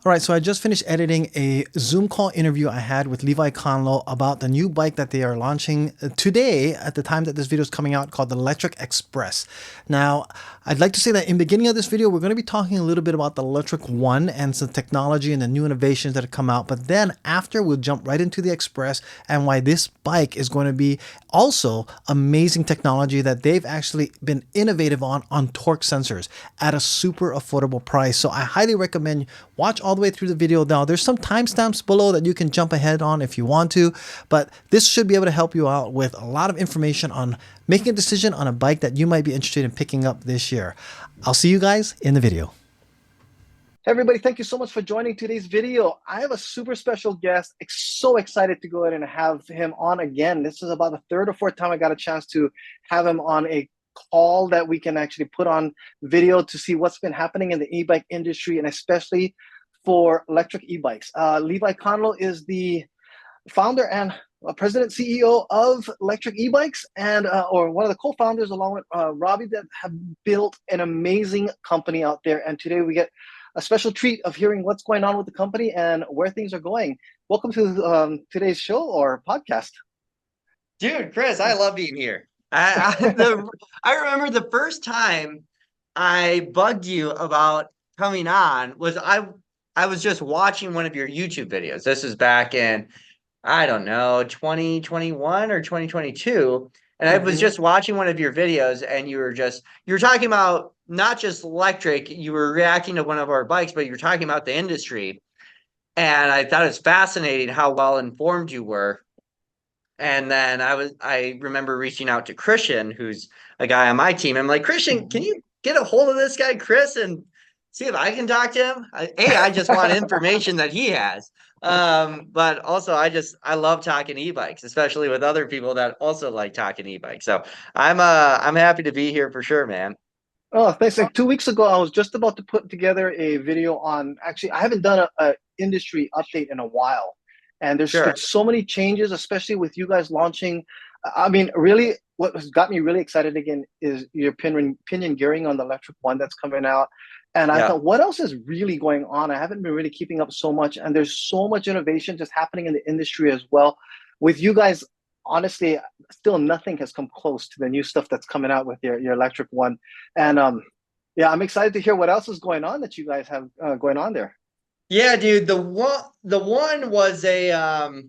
All right, so I just finished editing a Zoom call interview I had with Levi Conlow about the new bike that they are launching today at the time that this video is coming out called the Lectric XPRESS. Now, I'd like to say that in the beginning of this video, we're going to be talking a little bit about the Lectric ONE and some technology and the new innovations that have come out. But then after, we'll jump right into the Express and why this bike is going to be also amazing technology that they've actually been innovative on torque sensors at a super affordable price. So I highly recommend watch all the way through the video. Now, there's some timestamps below that you can jump ahead on if you want to, but this should be able to help you out with a lot of information on making a decision on a bike that you might be interested in picking up this year. I'll see you guys in the video. Hey everybody, thank you so much for joining today's video. I have a super special guest. So excited to go ahead and have him on again. This is about the third or fourth time I got a chance to have him on a call that we can actually put on video to see what's been happening in the e-bike industry, and especially for Lectric Ebikes. Levi Conlow is the founder and president CEO of Lectric Ebikes, and or one of the co-founders along with Robbie, that have built an amazing company out there. And today we get a special treat of hearing what's going on with the company and where things are going. Welcome to today's show or podcast. Dude, Chris, I love being here. I remember the first time I bugged you about coming on was I was just watching one of your YouTube videos. This is back in, I don't know, 2021 or 2022. And I was just watching one of your videos, and you were talking about not just Lectric, you were reacting to one of our bikes, but you were talking about the industry. And I thought it was fascinating how well informed you were. And then I remember reaching out to Christian, who's a guy on my team. I'm like, Christian, can you get a hold of this guy, Chris, and see if I can talk to him? I just want information that he has. But also I love talking e-bikes, especially with other people that also like talking e-bikes. So I'm happy to be here for sure, man. Oh, thanks. Like 2 weeks ago, I was just about to put together a video on, actually, I haven't done a industry update in a while. And there's Sure. like so many changes, especially with you guys launching. I mean, really, what has got me really excited again is your pinion gearing on the Lectric ONE that's coming out. And I Yeah. thought, what else is really going on? I haven't been really keeping up so much. And there's so much innovation just happening in the industry as well. With you guys, honestly, still nothing has come close to the new stuff that's coming out with your Lectric ONE. And yeah, I'm excited to hear what else is going on that you guys have going on there. Yeah, dude, the one was a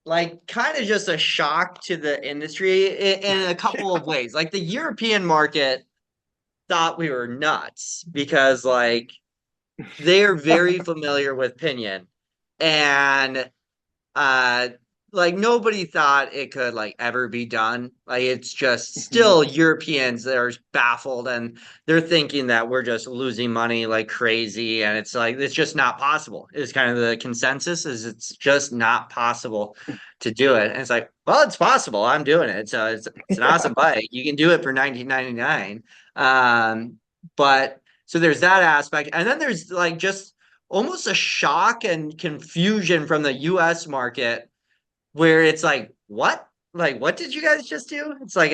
like kind of just a shock to the industry in a couple of ways. Like the European market thought we were nuts because like they're very familiar with Pinion, and uh like nobody thought it could like ever be done. Like it's just still Europeans that are baffled, and they're thinking that we're just losing money like crazy, and it's like it's just not possible. Is kind of the consensus, is it's just not possible to do it. And it's like, well, it's possible. I'm doing it. So it's an awesome bike. You can do it for 1999. But so there's that aspect, and then there's like just almost a shock and confusion from the US market, where it's like, what? Like, what did you guys just do? It's like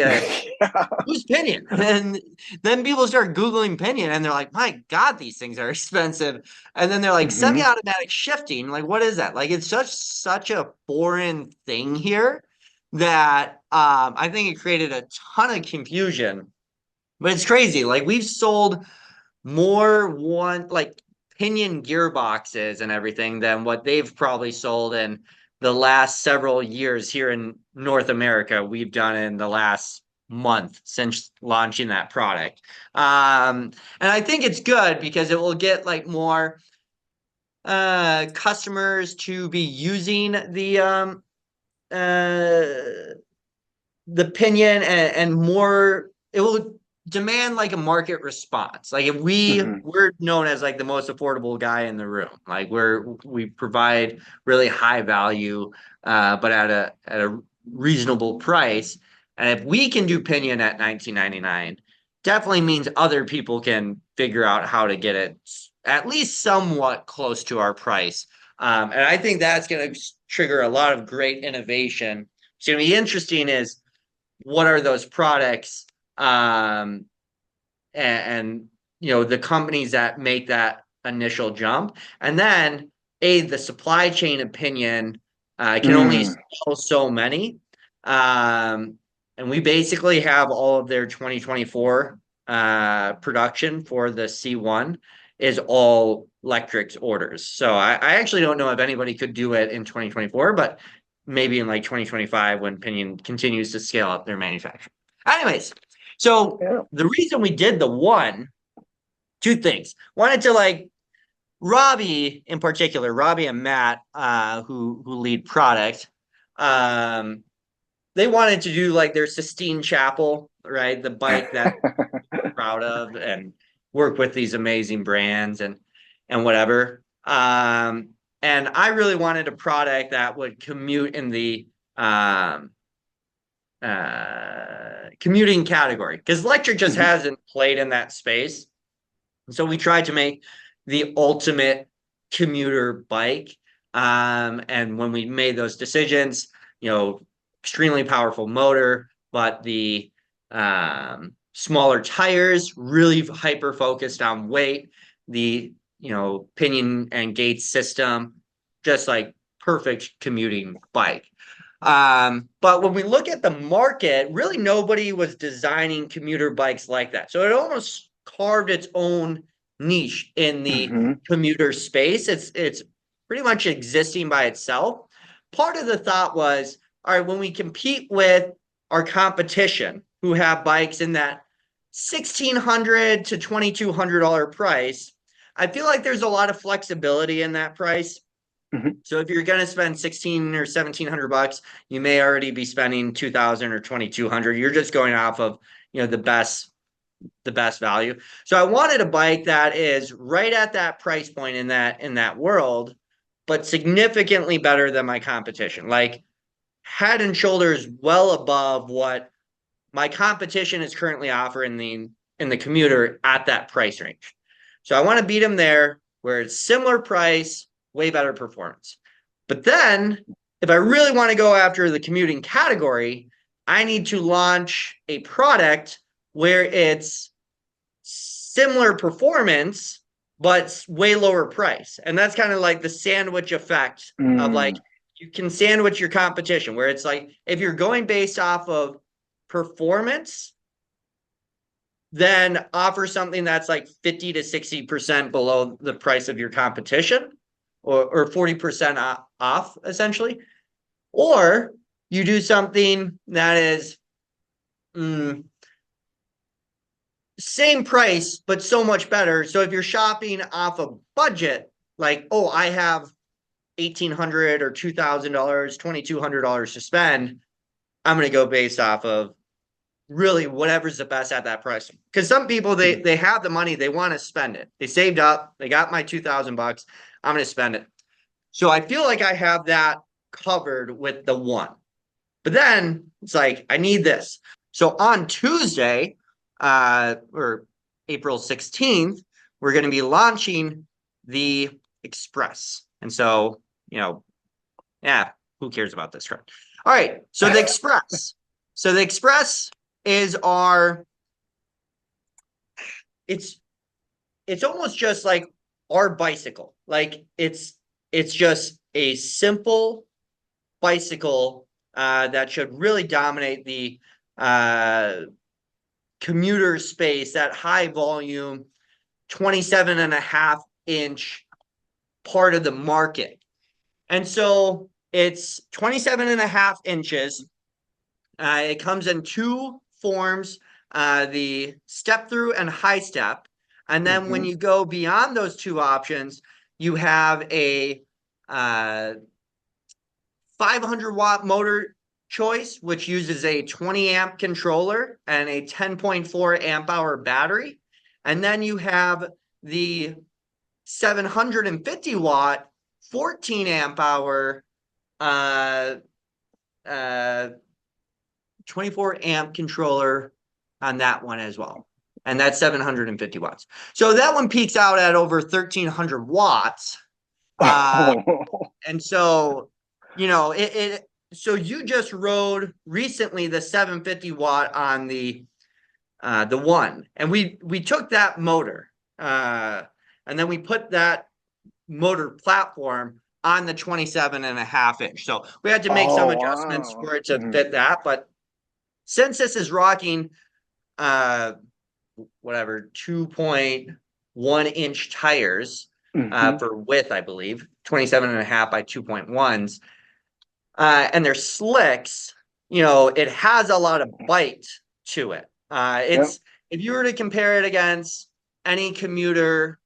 who's Pinion? And then people start Googling Pinion, and they're like, my God, these things are expensive. And then they're like, semi-automatic shifting. Like, what is that? Like, it's such a foreign thing here that I think it created a ton of confusion. But it's crazy. Like, we've sold more like Pinion gearboxes and everything than what they've probably sold in the last several years here in North America. We've done in the last month since launching that product. And I think it's good because it will get like more customers to be using uh the Pinion, and more it will demand like a market response. Like if we're known as like the most affordable guy in the room. Like we provide really high value, but at a reasonable price. And if we can do Pinion at 1999, definitely means other people can figure out how to get it at least somewhat close to our price. And I think that's going to trigger a lot of great innovation. It's going to be interesting is what are those products, and you know the companies that make that initial jump. And then the supply chain opinion can only sell so many. And we basically have all of their 2024 production for the C1 is all Lectric's orders. So I actually don't know if anybody could do it in 2024, but maybe in like 2025 when Pinion continues to scale up their manufacturing. Anyways, so the reason we did the one, two things. Wanted to like Robbie in particular, Robbie and Matt, who lead product, they wanted to do like their Sistine Chapel, right? The bike that we're proud of, and work with these amazing brands and whatever. And I really wanted a product that would commute in the commuting category, because Lectric just hasn't played in that space. So we tried to make the ultimate commuter bike. And when we made those decisions, extremely powerful motor, but the smaller tires, really hyper focused on weight, the pinion and gate system, just like perfect commuting bike. But when we look at the market, really nobody was designing commuter bikes like that. So it almost carved its own niche in the commuter space. It's pretty much existing by itself. Part of the thought was, all right, when we compete with our competition who have bikes in that $1,600 to $2,200 price, I feel like there's a lot of flexibility in that price. So if you're going to spend 16 or 1,700 bucks, you may already be spending 2,000 or 2,200. You're just going off of, the best value. So I wanted a bike that is right at that price point in that world, but significantly better than my competition, like head and shoulders well above what my competition is currently offering in the commuter at that price range. So I want to beat them there where it's similar price, way better performance. But then if I really want to go after the commuting category, I need to launch a product where it's similar performance, but way lower price. And that's kind of like the sandwich effect of like, you can sandwich your competition, where it's like, if you're going based off of performance, then offer something that's like 50 to 60% below the price of your competition, or 40% off essentially. Or you do something that is same price, but so much better. So if you're shopping off a budget, like, oh, I have $1,800 or $2,000, $2,200 to spend, I'm going to go based off of really whatever's the best at that price. Because some people, they have the money, they want to spend it. They saved up, they got my 2,000 bucks, I'm going to spend it. So I feel like I have that covered with the one. But then it's like, I need this. So on Tuesday, or April 16th, we're going to be launching the XPress. And so, who cares about this truck? All right. So the XPress. So the XPress is it's almost just like our bicycle. Like it's just a simple bicycle that should really dominate the commuter space, that high volume 27.5-inch part of the market. And so it's 27.5 inches. It comes in two forms, the step through and high step. And then when you go beyond those two options, you have a 500 watt motor choice, which uses a 20 amp controller and a 10.4 amp hour battery. And then you have the 750 watt 14 amp hour 24 amp controller on that one as well. And that's 750 watts. So that one peaks out at over 1,300 watts. And so, so you just rode recently the 750 watt on the one, and we took that motor, and And then we put that motor platform on the 27.5 inch. So we had to make some adjustments for it to fit that. But since this is rocking whatever 2.1 inch tires for width, I believe, 27.5 by 2.1s, and they're slicks, you know, it has a lot of bite to it. It's if you were to compare it against any commuter,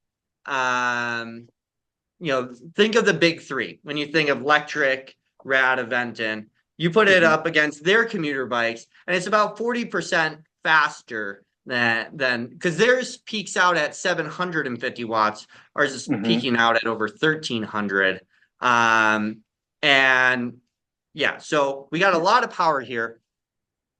you know, think of the big three. When you think of Lectric, Rad, Aventon, you put it up against their commuter bikes, and it's about 40% faster than because theirs peaks out at 750 watts. Ours is peaking out at over 1300. And yeah, so we got a lot of power here.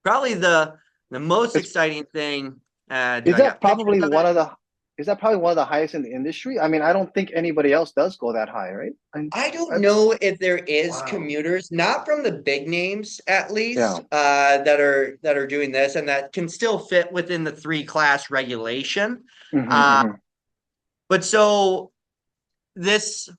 Probably the most exciting thing. Is that probably one of the highest in the industry? I mean, I don't think anybody else does go that high, right? I don't know if there is commuters, not from the big names at least, that are doing this and that can still fit within the 3-class regulation. But so this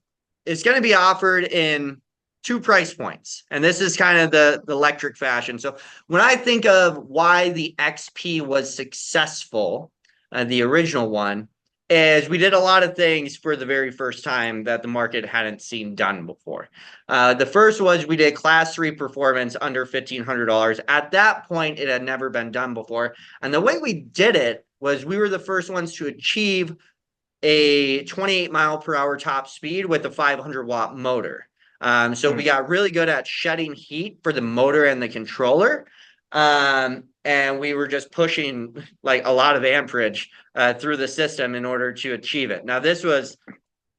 is going to be offered in 2 price points, and this is kind of the Lectric fashion. So when I think of why the XP was successful, the original one, is we did a lot of things for the very first time that the market hadn't seen done before. The first was we did class 3 performance under $1,500. At that point, it had never been done before. And the way we did it was we were the first ones to achieve a 28 mile per hour top speed with a 500-watt motor. So we got really good at shedding heat for the motor and the controller. And we were just pushing like a lot of amperage through the system in order to achieve it. Now, this was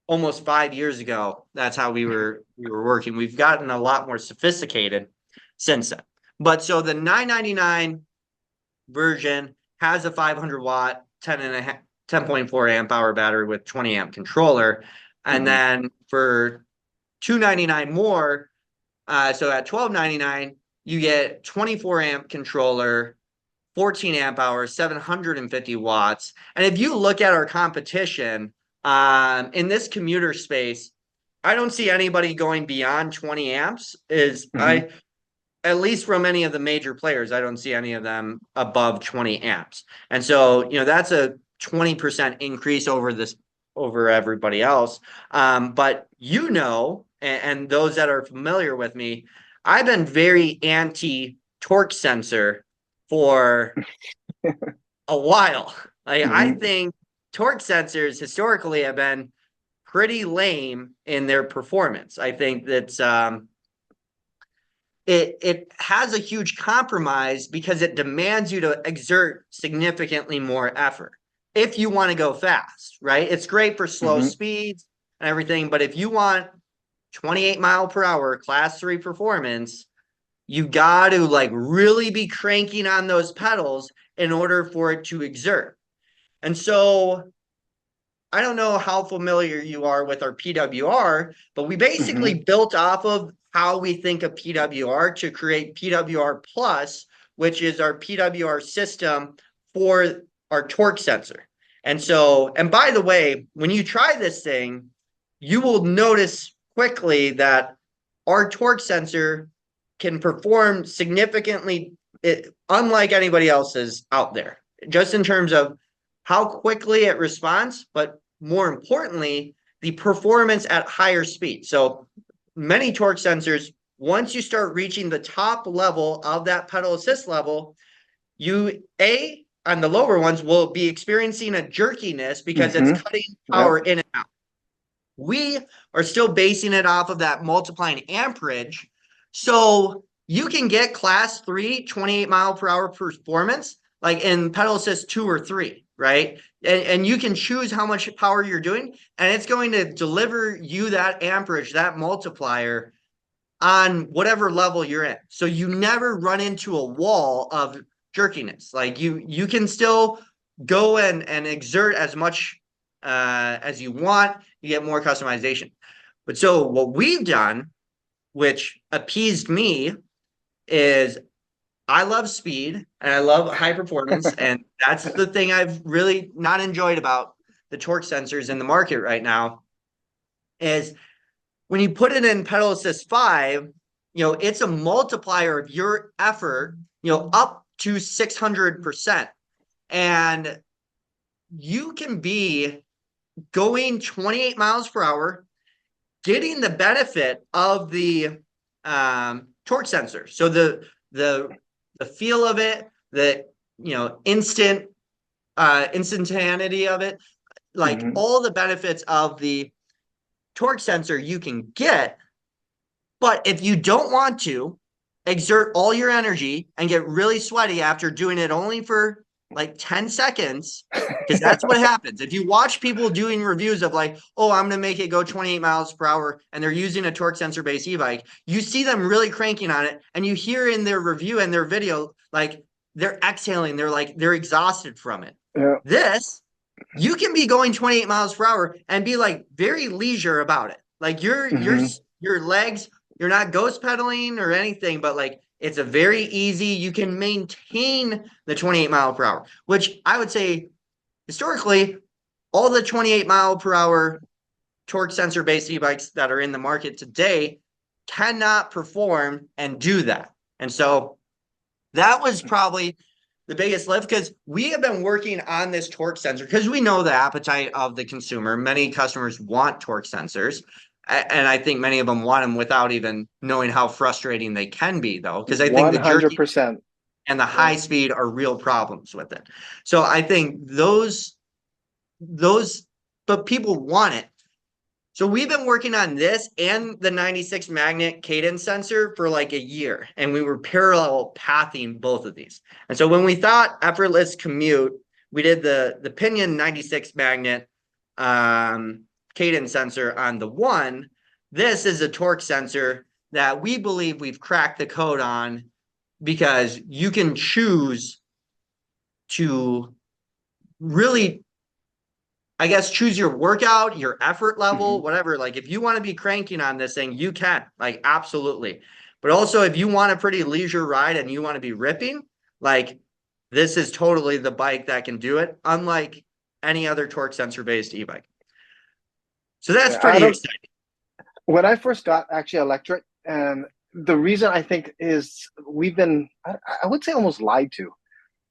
almost 5 years ago. That's how we were working. We've gotten a lot more sophisticated since then. But so the 999 version has a 500-watt, 10.4 amp hour battery with 20 amp controller. And then for $299 more, so at $1299, you get 24 amp controller, 14 amp hours, 750 watts. And if you look at our competition in this commuter space, I don't see anybody going beyond 20 amps. At least from any of the major players, I don't see any of them above 20 amps. And so, you know, that's a 20% increase over everybody else. But you know, and those that are familiar with me, I've been very anti torque sensor for a while. I think torque sensors historically have been pretty lame in their performance. I think that it has a huge compromise because it demands you to exert significantly more effort if you want to go fast, right? It's great for slow speeds and everything, but if you want 28 mile per hour class 3 performance, you got to like really be cranking on those pedals in order for it to exert. And so I don't know how familiar you are with our PWR, but we basically built off of how we think of PWR to create PWR Plus, which is our PWR system for our torque sensor. And so, and by the way, when you try this thing, you will notice quickly that our torque sensor can perform significantly unlike anybody else's out there, just in terms of how quickly it responds, but more importantly, the performance at higher speed. So many torque sensors, once you start reaching the top level of that pedal assist level, on the lower ones will be experiencing a jerkiness because it's cutting power in and out. We are still basing it off of that multiplying amperage. So you can get class 3, 28 mile per hour performance, like in pedal assist 2 or 3, right? And you can choose how much power you're doing, and it's going to deliver you that amperage, that multiplier on whatever level you're in. So you never run into a wall of jerkiness. Like you can still go and exert as much as you want. You get more customization. But so what we've done, which appeased me, is I love speed and I love high performance. And that's the thing I've really not enjoyed about the torque sensors in the market right now is when you put it in pedal assist 5, it's a multiplier of your effort, up to 600%. And you can be going 28 miles per hour, getting the benefit of the torque sensor. So the feel of it, the instantaneity of it, like all the benefits of the torque sensor you can get. But if you don't want to exert all your energy and get really sweaty after doing it only for like 10 seconds, because that's what happens. If you watch people doing reviews of like, oh, I'm going to make it go 28 miles per hour, and they're using a torque sensor based e-bike, you see them really cranking on it. And you hear in their review and their video, like they're exhaling. They're exhausted from it. Yeah. This, you can be going 28 miles per hour and be like very leisure about it. Like your legs, you're not ghost pedaling or anything, but like it's a very easy, you can maintain the 28 mile per hour, which I would say historically, all the 28 mile per hour torque sensor based e-bikes that are in the market today cannot perform and do that. And so that was probably the biggest lift, because we have been working on this torque sensor because we know the appetite of the consumer. Many customers want torque sensors. And I think many of them want them without even knowing how frustrating they can be, though, because I think the jerky 100%. and the high speed are real problems with it. So I think those, but people want it. So we've been working on this and the 96 magnet cadence sensor for like a year, and we were parallel pathing both of these. And so when we thought effortless commute, we did the pinion 96 magnet cadence sensor on the One. This is a torque sensor that we believe we've cracked the code on, because you can choose to really, I guess, choose your workout, your effort level, whatever. Like if you want to be cranking on this thing, you can, like, absolutely. But also if you want a pretty leisure ride and you want to be ripping, like this is totally the bike that can do it, unlike any other torque sensor based e-bike. So that's pretty exciting. When I first got actually electric, and the reason I think is we've been, I would say, almost lied to.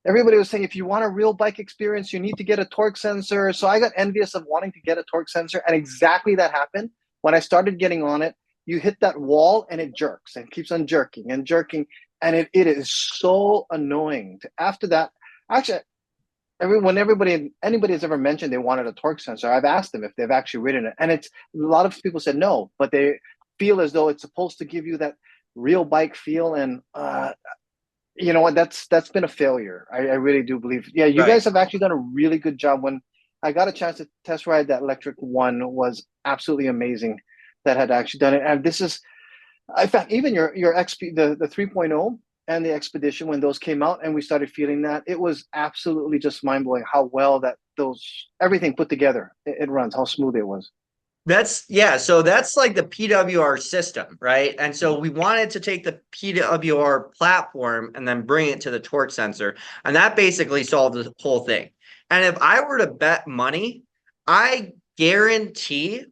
Everybody was saying, if you want a real bike experience, you need to get a torque sensor. So I got envious of wanting to get a torque sensor. And exactly that happened. When I started getting on it, you hit that wall and it jerks and keeps on jerking and jerking. And it is so annoying. After that, actually, anybody has ever mentioned they wanted a torque sensor, I've asked them if they've actually ridden it. And it's, a lot of people said no, but they feel as though it's supposed to give you that real bike feel. And you know what, that's been a failure. I really do believe. Yeah, you guys have actually done a really good job. When I got a chance to test ride that Lectric ONE, was absolutely amazing that had actually done it. And this is, I found even your XP, the 3.0 and the Expedition, when those came out and we started feeling that, it was absolutely just mind-blowing how well that everything put together, it runs, how smooth it was. So that's like the PWR system, right? And so we wanted to take the PWR platform and then bring it to the torque sensor. And that basically solved the whole thing. And if I were to bet money, I guarantee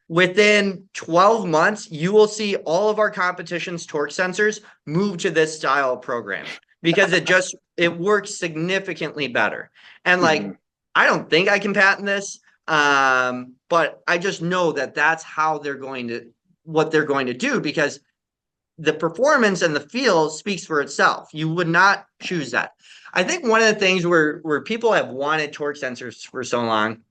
within 12 months, you will see all of our competition's torque sensors move to this style of program, because it works significantly better. And like, I don't think I can patent this. But I just know that that's how what they're going to do, because the performance and the feel speaks for itself. You would not choose that. I think one of the things where people have wanted torque sensors for so long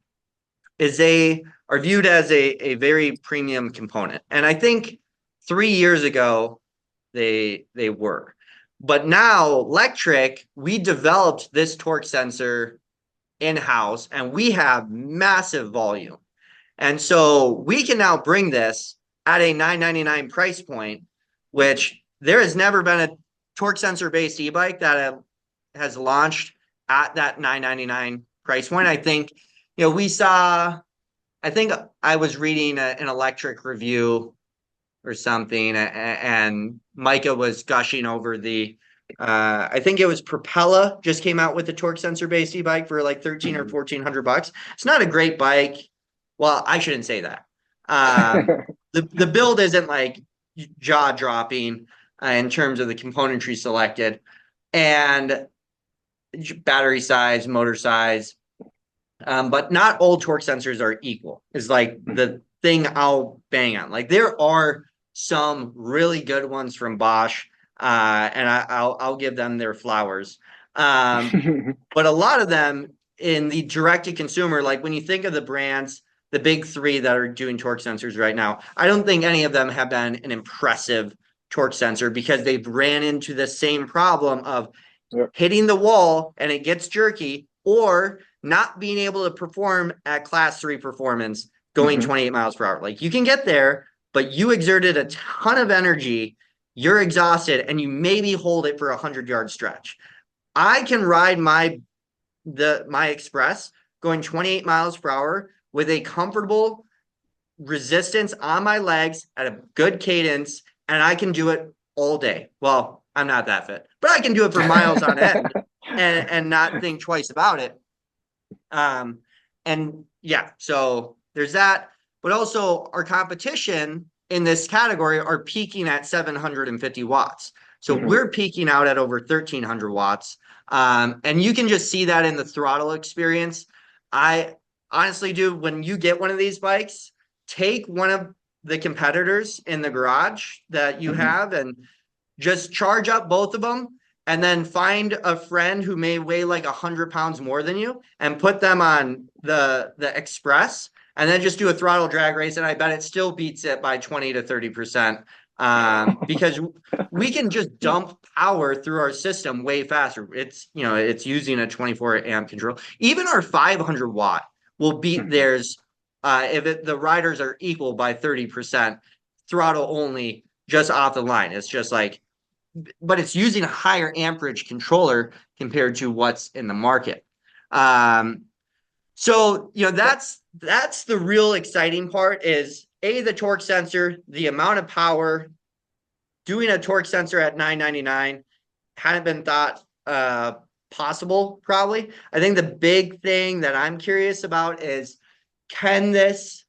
is they are viewed as a very premium component. And I think 3 years ago, they were. But now Lectric, we developed this torque sensor in-house, and we have massive volume. And so we can now bring this at a $999 price point, which there has never been a torque sensor based e-bike that has launched at that $999 price point. I think, I think I was reading an electric review or something, and Micah was gushing over the I think it was Propella just came out with a torque sensor based e-bike for like 13 or $1,400. It's not a great bike. Well, I shouldn't say that. The build isn't like jaw dropping in terms of the componentry selected, and battery size, motor size. But not all torque sensors are equal, is like the thing I'll bang on. Like there are some really good ones from Bosch, and I'll give them their flowers. But a lot of them in the direct to consumer, like when you think of the brands, the big three that are doing torque sensors right now, I don't think any of them have been an impressive torque sensor because they've ran into the same problem of Yep. hitting the wall and it gets jerky, or not being able to perform at class 3 performance going 28 miles per hour. Like you can get there, but you exerted a ton of energy, you're exhausted, and you maybe hold it for a 100-yard stretch. I can ride my XPress going 28 miles per hour with a comfortable resistance on my legs at a good cadence, and I can do it all day. Well, I'm not that fit, but I can do it for miles on end and not think twice about it. And yeah, so there's that. But also our competition in this category are peaking at 750 watts. So we're peaking out at over 1,300 watts. And you can just see that in the throttle experience. I honestly do, when you get one of these bikes, take one of the competitors in the garage that you have and just charge up both of them, and then find a friend who may weigh like 100 pounds more than you and put them on the XPress, and then just do a throttle drag race. And I bet it still beats it by 20 to 30%. Because we can just dump power through our system way faster. It's, you know, it's using a 24 amp control. Even our 500 watt will beat theirs if the riders are equal by 30%, throttle only, just off the line. It's just like, but it's using a higher amperage controller compared to what's in the market. So, you know, that's the real exciting part is the torque sensor, the amount of power. Doing a torque sensor at $999 hadn't been thought possible, probably. I think the big thing that I'm curious about is, can this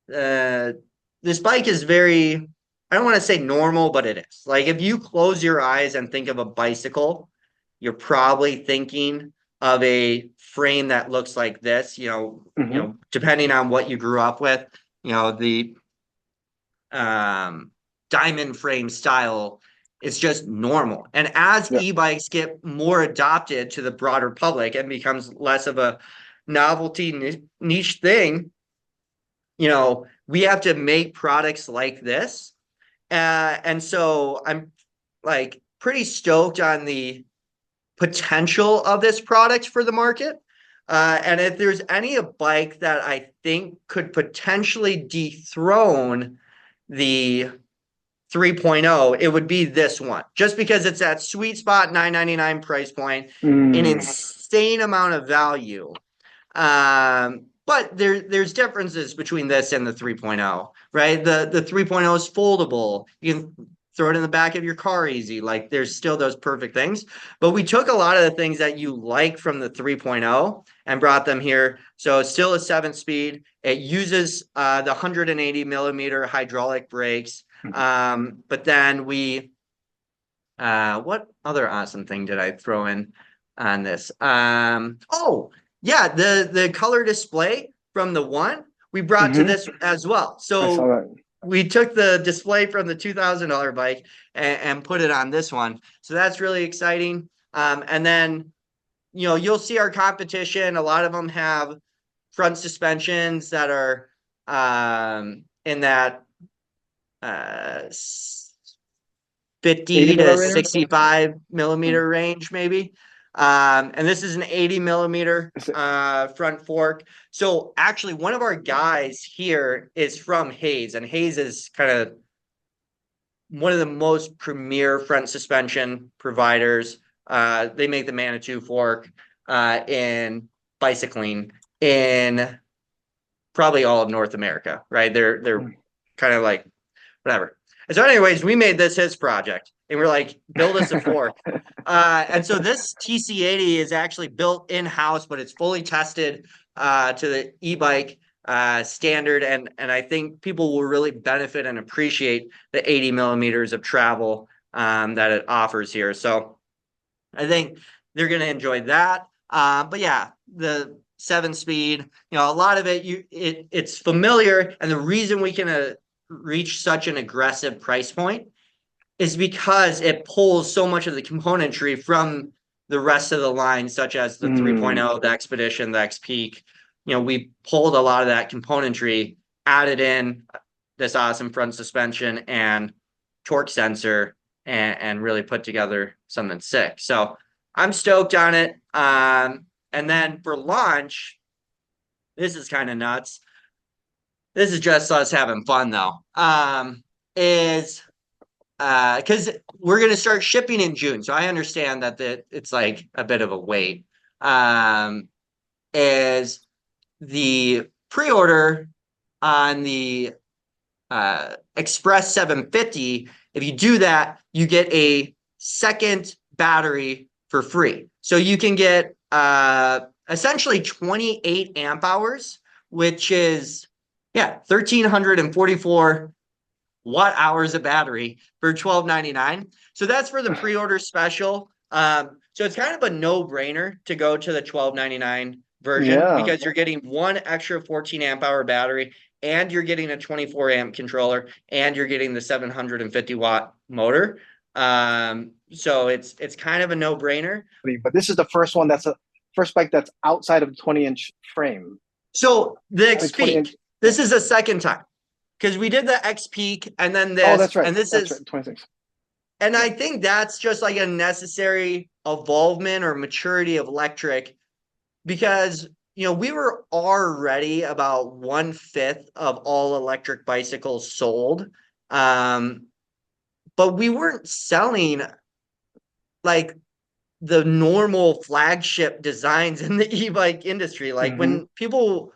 bike is very, I don't want to say normal, but it is. Like if you close your eyes and think of a bicycle, you're probably thinking of a frame that looks like this, you know, depending on what you grew up with, you know, the diamond frame style is just normal. And as e-bikes get more adopted to the broader public and becomes less of a novelty niche thing, you know, we have to make products like this. And so I'm like pretty stoked on the potential of this product for the market. And if there's any bike that I think could potentially dethrone the 3.0, it would be this one, just because it's that sweet spot $999 price point, an insane amount of value. But there's differences between this and the 3.0, right? The 3.0 is foldable. You can throw it in the back of your car easy. Like there's still those perfect things. But we took a lot of the things that you like from the 3.0 and brought them here. So it's still a 7-speed. It uses the 180 millimeter hydraulic brakes. But then we, what other awesome thing did I throw in on this? Oh, yeah, the color display from the One we brought to this as well. So we took the display from the $2,000 bike and put it on this one. So that's really exciting. And then, you know, you'll see our competition. A lot of them have front suspensions that are in that 50 to 65 millimeter range, maybe. And this is an 80 millimeter front fork. So actually one of our guys here is from Hayes, and Hayes is kind of one of the most premier front suspension providers. They make the Manitou fork in bicycling in probably all of North America, right? They're kind of like whatever. And so anyways, we made this his project, and we're like, build us a fork. And so this TC80 is actually built in-house, but it's fully tested to the e-bike standard. And I think people will really benefit and appreciate the 80 millimeters of travel that it offers here. So I think they're going to enjoy that. But yeah, the 7-speed, a lot of it's familiar. And the reason we can reach such an aggressive price point is because it pulls so much of the componentry from the rest of the line, such as the 3.0, the Expedition, the XPeak. We pulled a lot of that componentry, added in this awesome front suspension and torque sensor, and really put together something sick. So I'm stoked on it. And then for launch, this is kind of nuts. This is just us having fun though. Because we're going to start shipping in June. So I understand that it's like a bit of a wait. Is the pre-order on the XPress 750, if you do that, you get a second battery for free. So you can get essentially 28 amp hours, which is, 1,344 watt hours of battery for $12.99. So that's for the pre-order special. So it's kind of a no-brainer to go to the $12.99 version because you're getting one extra 14 amp hour battery, and you're getting a 24 amp controller, and you're getting the 750 watt motor. So it's kind of a no-brainer. But this is the first one first bike that's outside of the 20-inch frame. So the XPeak, this is the second time. Because we did the XPeak and then this. Oh, that's right. And this is right, 26. And I think that's just like a necessary evolvement or maturity of Lectric, because we were already about 1/5 of all electric bicycles sold, but we weren't selling like the normal flagship designs in the e-bike industry. Like when people.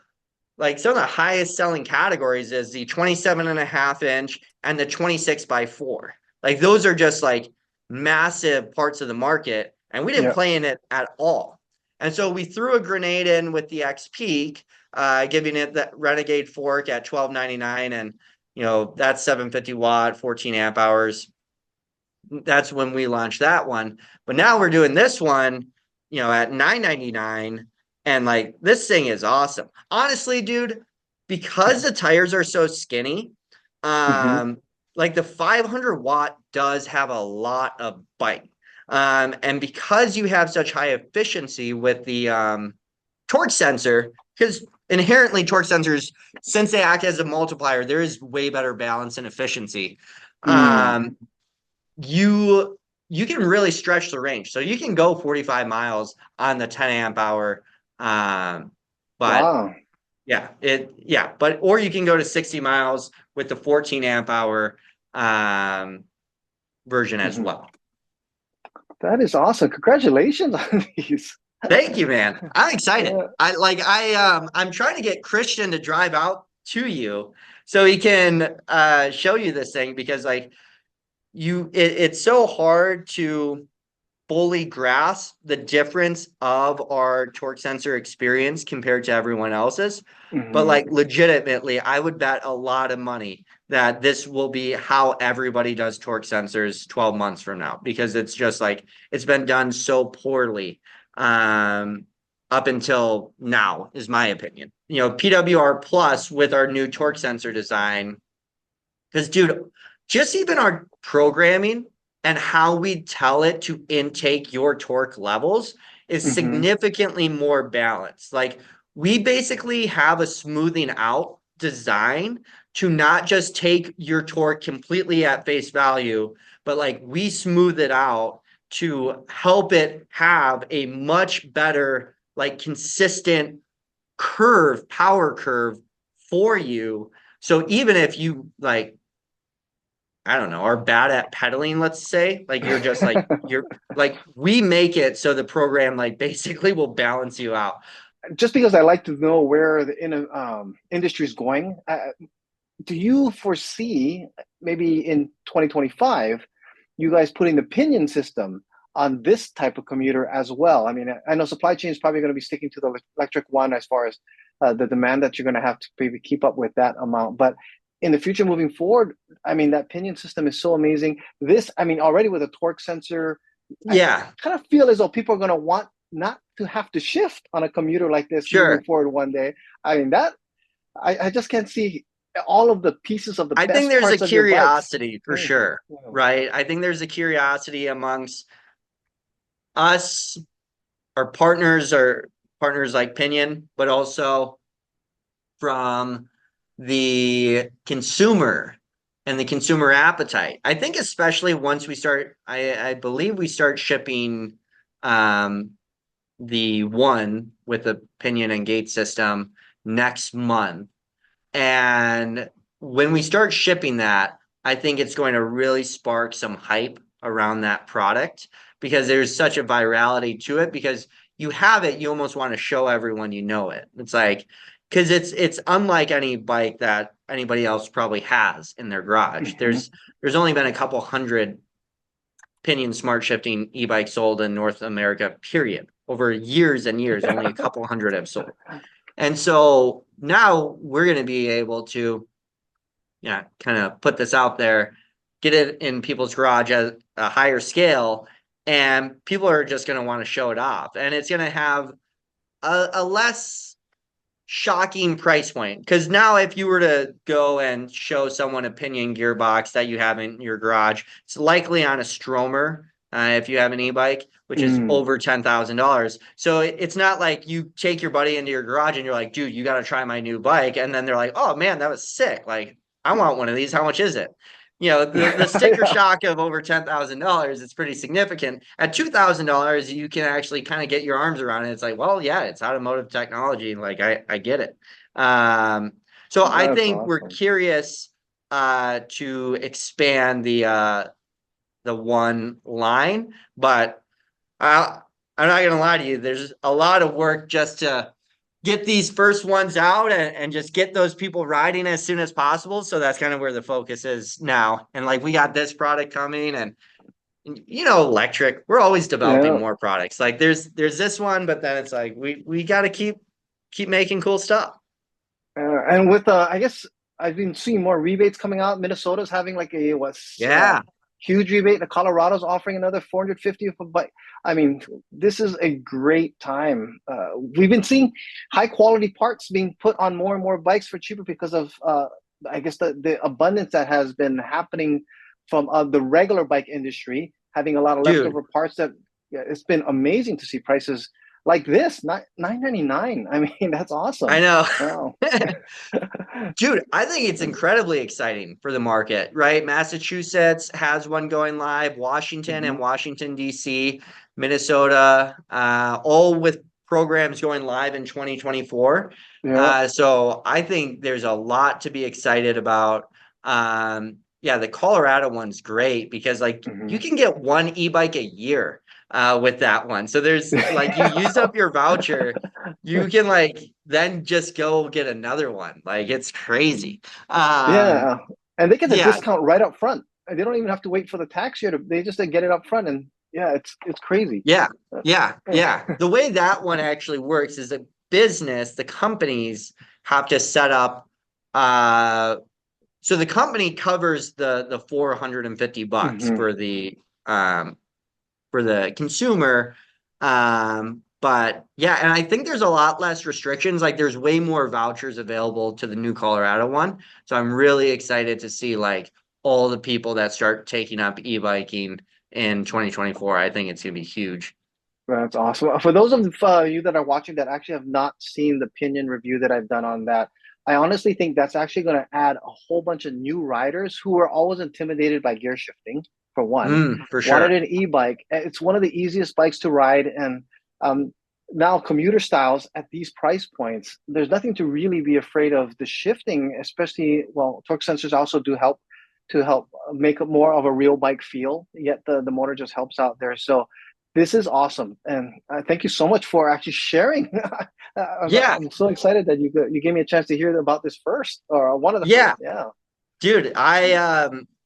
Like some of the highest selling categories is the 27.5-inch and the 26x4. Like those are just like massive parts of the market, and we didn't play in it at all. And so we threw a grenade in with the XPeak, giving it that Renegade fork at $12.99, and that's 750 watt, 14 amp hours. That's when we launched that one. But now we're doing this one, at $9.99. And like, this thing is awesome. Honestly, dude, because the tires are so skinny, like the 500 watt does have a lot of bite. And because you have such high efficiency with the torque sensor, because inherently torque sensors, since they act as a multiplier, there is way better balance and efficiency. You can really stretch the range. So you can go 45 miles on the 10 amp hour. Or you can go to 60 miles with the 14 amp hour version as well. That is awesome. Congratulations on these. Thank you, man. I'm excited. I'm trying to get Christian to drive out to you so he can show you this thing, because like it's so hard to fully grasp the difference of our torque sensor experience compared to everyone else's. But like legitimately, I would bet a lot of money that this will be how everybody does torque sensors 12 months from now, because it's just like, it's been done so poorly up until now, is my opinion. PWR plus with our new torque sensor design, because dude, just even our programming and how we tell it to intake your torque levels is significantly more balanced. Like we basically have a smoothing out design to not just take your torque completely at face value, but like we smooth it out to help it have a much better, like consistent power curve for you. So even if you like, I don't know, are bad at pedaling, let's say, like you're just like, we make it so the program like basically will balance you out. Just because I like to know where the industry is going, do you foresee maybe in 2025, you guys putting the pinion system on this type of commuter as well? I mean, I know supply chain is probably going to be sticking to the Lectric ONE as far as the demand that you're going to have to maybe keep up with that amount. But in the future, moving forward, I mean, that pinion system is so amazing. This, I mean, already with a torque sensor, I Yeah, kind of feel as though people are going to want not to have to shift on a commuter like this moving sure. forward one day. I mean, that I just can't see all of the pieces of the I think best there's a parts of your bikes. curiosity for Yeah. sure, Yeah. right? I think there's a curiosity amongst us, our partners like Pinion, but also from the consumer and the consumer appetite. I think especially once we start, I believe we start shipping um, the one with the pinion and gate system next month. And when we start shipping that, I think it's going to really spark some hype around that product because there's such a virality to it because you have it, you almost want to show everyone you know it. It's like because it's unlike any bike that anybody else probably has in their garage. Mhm. There's only been a couple hundred pinion smart shifting e-bikes sold in North America, period. Over years and years, only a couple hundred have sold. And so now we're going to be able to, yeah, kind of put this out there, get it in people's garage at a higher scale, and people are just going to want to show it off. And it's going to have a less shocking price point. Because now, if you were to go and show someone a pinion gearbox that you have in your garage, it's likely on a Stromer. If you have an e-bike, which is Mm. over $10,000. So it's not like you take your buddy into your garage and you're like, dude, you got to try my new bike. And then they're like, oh man, that was sick. Like, I want one of these. How much is it? The sticker Yeah. shock of over $10,000 is pretty significant. At $2,000, you can actually kind of get your arms around it. It's like, well, yeah, it's automotive technology. Like I get it. So I That's think we're awesome. curious to expand the one line, but I'm not gonna lie to you. There's a lot of work just to get these first ones out and just get those people riding as soon as possible. So that's kind of where the focus is now. And like we got this product coming and Lectric, we're always developing Yeah. more products. Like there's this one, but then it's like we gotta keep making cool stuff. And with I guess I've been seeing more rebates coming out. Minnesota's having like a Yeah, huge rebate. The Colorado's offering another 450 for bike. I mean, this is a great time. We've been seeing high quality parts being put on more and more bikes for cheaper because of I guess the abundance that has been happening from the regular bike industry, having a lot of dude. leftover parts that yeah, it's been amazing to see prices like this, not 999. I mean, that's I awesome. know. Wow. Dude, I think it's incredibly exciting for the market, right? Massachusetts has one going live, Washington and Mhm. Washington, D.C., Minnesota, all with programs going live in 2024. Yeah. So I think there's a lot to be excited about. Yeah, the Colorado one's great because like you Mhm. can get one e-bike a year with that one. So there's like you use up your voucher, you can like then just go get another one. Like it's crazy. Yeah, and they get the Yeah, discount right up front. They don't even have to wait for the tax year to. They just get it up front, and yeah, it's crazy. yeah, yeah. The way that one actually works is a business, the companies have to set up uh so the company covers the 450 bucks Mhm. um for the consumer. But yeah, and I think there's a lot less restrictions. Like there's way more vouchers available to the new Colorado one. So I'm really excited to see like all the people that start taking up e-biking in 2024. I think it's gonna be huge. That's awesome. For those of you that are watching that actually have not seen the Pinion review that I've done on that, I honestly think that's actually going to add a whole bunch of new riders who are always intimidated by gear shifting, for one. For Wanted sure. an e-bike. It's one of the easiest bikes to ride, and um, now commuter styles at these price points, there's nothing to really be afraid of. The shifting, especially, well, torque sensors also do help to help make it more of a real bike feel. Yet the motor just helps out there. So This is awesome, and thank you so much for actually sharing. Yeah, I'm so excited that you gave me a chance to hear about this first, or one of the yeah, first. Yeah. dude.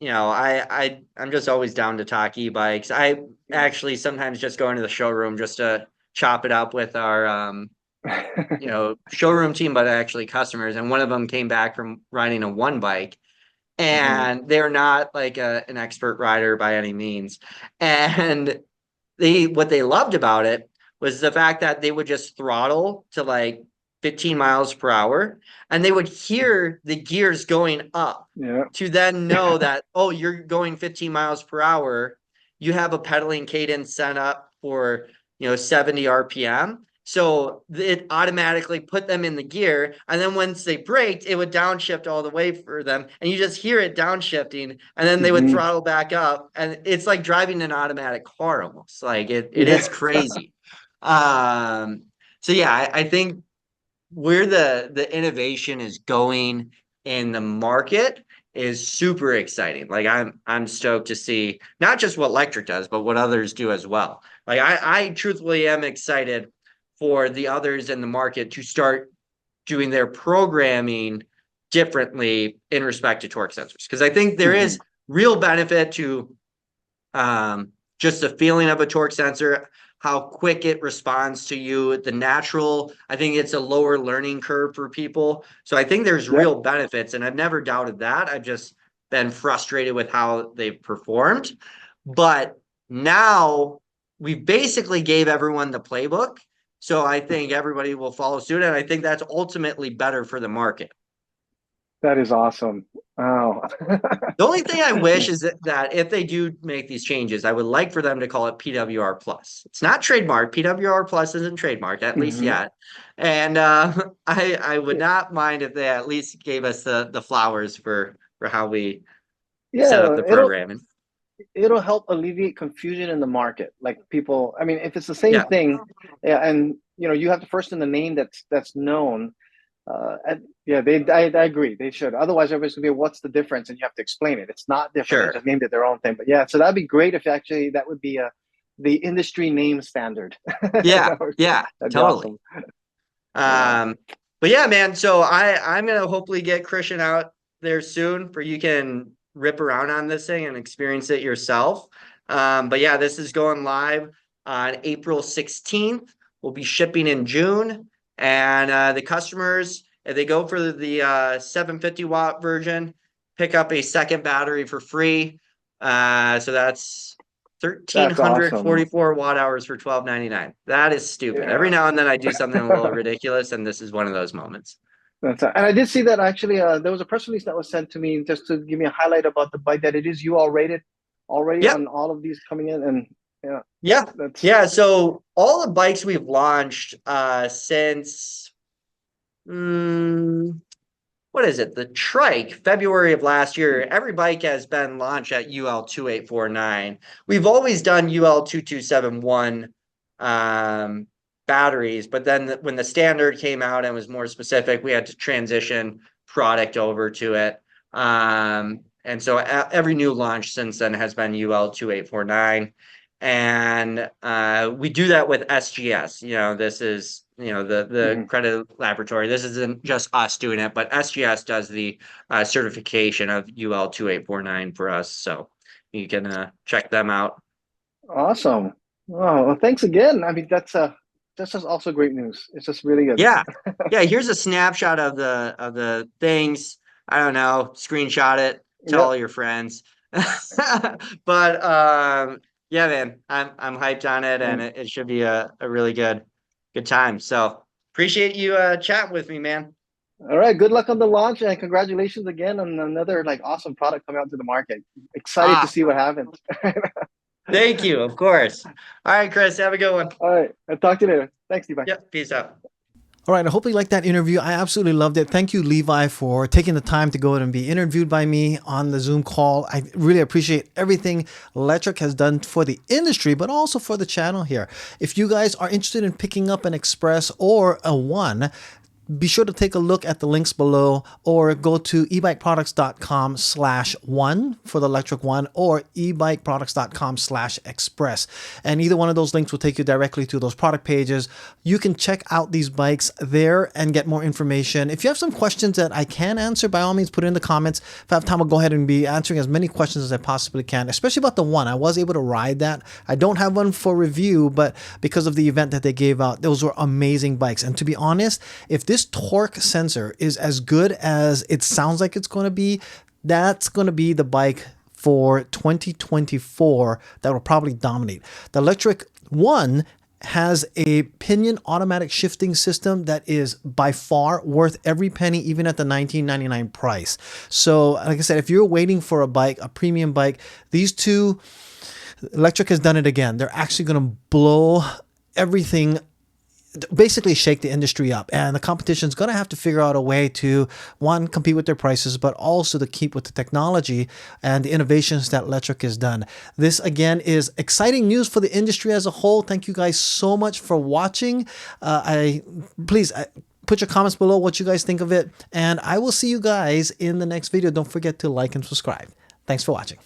You know, I'm just always down to talk e-bikes. I actually sometimes just go into the showroom just to chop it up with our you know, showroom team, but actually customers. And one of them came back from riding a one bike, Mhm. and they're not like an expert rider by any means. And what they loved about it was the fact that they would just throttle to like 15 miles per hour, and they would hear the gears going up Yeah. to then know that, oh, you're going 15 miles per hour. You have a pedaling cadence set up for, you know, 70 RPM. So it automatically put them in the gear. And then once they braked, it would downshift all the way for them. And you just hear it downshifting. And then they would Hmm. throttle back up. And it's like driving an automatic car almost. Like it Yeah. is crazy. Um, so yeah, I think where the innovation is going in the market is super exciting. Like I'm stoked to see not just what Lectric does, but what others do as well. Like I truthfully am excited for the others in the market to start doing their programming differently in respect to torque sensors. Because I think there Hmm. is real benefit to just the feeling of a torque sensor, how quick it responds to you, the natural. I think it's a lower learning curve for people. So I think there's Yep. real benefits, and I've never doubted that. I've just been frustrated with how they've performed. But now we basically gave everyone the playbook. So I think everybody will follow suit. And I think that's ultimately better for the market. That is awesome. Wow. The only thing I wish is that if they do make these changes, I would like for them to call it PWR plus. It's not trademark. PWR plus isn't trademarked, at least Hmm. yet. And I would not mind if they at least gave us the flowers for how we set up Yeah, the programming. it'll help alleviate confusion in the market. Like people, I mean, if it's the same Yeah, thing, yeah, and you have the first in the name that's known. Yeah, I agree. They should. Otherwise, everybody's gonna be, what's the difference? And you have to explain it. It's not different. They sure. just named it their own thing. But yeah, so that'd be great if actually that would be the industry name standard. Yeah, yeah, That'd be totally. awesome. Yeah. Um, but yeah, man. So I'm gonna hopefully get Christian out there soon for you can rip around on this thing and experience it yourself. But yeah, this is going live on April 16th. We'll be shipping in June, and the customers, if they go for the 750-watt version, pick up a second battery for free. So that's That's awesome. 1,344 watt hours for $12.99. That is stupid. Every Yeah. now and then I do something a little ridiculous, and this is one of those moments. And I did see that actually there was a press release that was sent to me just to give me a highlight about the bike that it is UL rated already Yep. on all of these coming in. And yeah, Yeah. that's Yeah. So all the bikes we've launched since what is it? The trike, February of last year. Every bike has been launched at UL 2849. We've always done UL 2271 batteries, but then when the standard came out and was more specific, we had to transition product over to it. And so every new launch since then has been UL 2849. And we do that with SGS. You know, this is, you know, the mhm. credit laboratory. This isn't just us doing it, but SGS does the certification of UL 2849 for us. So you can check them out. Awesome. Oh, well, thanks again. I mean, that's just also great news. It's just really good. Yeah. Yeah, here's a snapshot of the things. I don't know, screenshot it, tell Yep. all your friends. But yeah, man, I'm hyped on it, and Mm. it should be a really good time. So appreciate you chatting with me, man. All right. Good luck on the launch and congratulations again on another like awesome product coming out to the market. Excited to Ah, see what happens. thank you, of course. All right, Chris, have a good one. All right. I'll talk to you later. Thanks, Levi. Yep, peace out. All right, I hope you liked that interview. I absolutely loved it. Thank you, Levi, for taking the time to go and be interviewed by me on the Zoom call. I really appreciate everything Lectric has done for the industry, but also for the channel here. If you guys are interested in picking up an Express or a One, be sure to take a look at the links below, or go to ebikeproducts.com/one for the Lectric ONE, or ebikeproducts.com/express. And either one of those links will take you directly to those product pages. You can check out these bikes there and get more information. If you have some questions that I can answer, by all means, put it in the comments. If I have time, I'll go ahead and be answering as many questions as I possibly can, especially about the One. I was able to ride that. I don't have one for review, but because of the event that they gave out, those were amazing bikes. And to be honest, if this torque sensor is as good as it sounds like it's going to be, that's going to be the bike for 2024 that will probably dominate. The Lectric ONE has a pinion automatic shifting system that is by far worth every penny, even at the $19.99 price. So like I said, if you're waiting for a bike, a premium bike, these two, Lectric has done it again. They're actually going to blow everything, basically shake the industry up, and the competition is going to have to figure out a way to, one, compete with their prices, but also to keep with the technology and the innovations that Lectric has done. This again is exciting news for the industry as a whole. Thank you guys so much for watching. Please put your comments below what you guys think of it, and I will see you guys in the next video. Don't forget to like and subscribe. Thanks for watching.